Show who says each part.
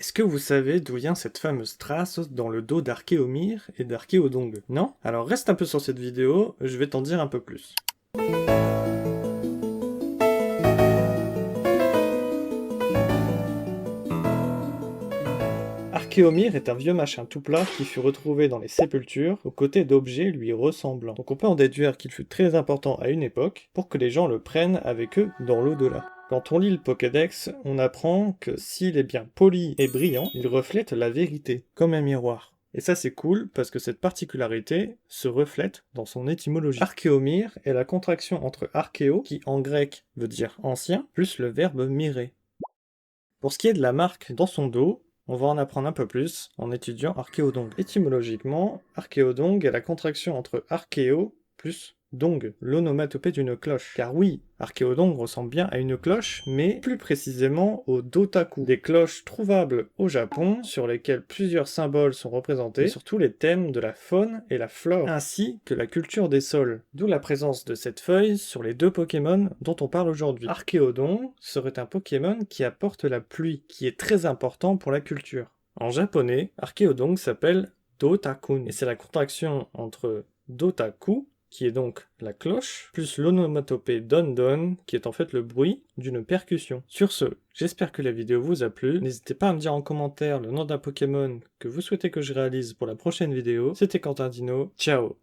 Speaker 1: Est-ce que vous savez d'où vient cette fameuse trace dans le dos d'Archéomir et d'Archéodongue? Non? Alors reste un peu sur cette vidéo, je vais t'en dire un peu plus. Archéomir est un vieux machin tout plat qui fut retrouvé dans les sépultures aux côtés d'objets lui ressemblant. Donc on peut en déduire qu'il fut très important à une époque pour que les gens le prennent avec eux dans l'au-delà. Quand on lit le Pokédex, on apprend que s'il est bien poli et brillant, il reflète la vérité, comme un miroir. Et ça c'est cool parce que cette particularité se reflète dans son étymologie. Archéomir est la contraction entre archéo, qui en grec veut dire ancien, plus le verbe mirer. Pour ce qui est de la marque dans son dos, on va en apprendre un peu plus en étudiant archéodongue. Étymologiquement, archéodongue est la contraction entre archéo plus dong, l'onomatopée d'une cloche. Car oui, archéodongue ressemble bien à une cloche, mais plus précisément au dotaku. Des cloches trouvables au Japon, sur lesquelles plusieurs symboles sont représentés, et surtout les thèmes de la faune et la flore, ainsi que la culture des sols. D'où la présence de cette feuille sur les deux Pokémon dont on parle aujourd'hui. Archéodon serait un Pokémon qui apporte la pluie, qui est très important pour la culture. En japonais, Archéodon s'appelle Dotakun, et c'est la contraction entre Dotaku, qui est donc la cloche, plus l'onomatopée don-don, qui est en fait le bruit d'une percussion. Sur ce, j'espère que la vidéo vous a plu. N'hésitez pas à me dire en commentaire le nom d'un Pokémon que vous souhaitez que je réalise pour la prochaine vidéo. C'était Quentin Dino, ciao!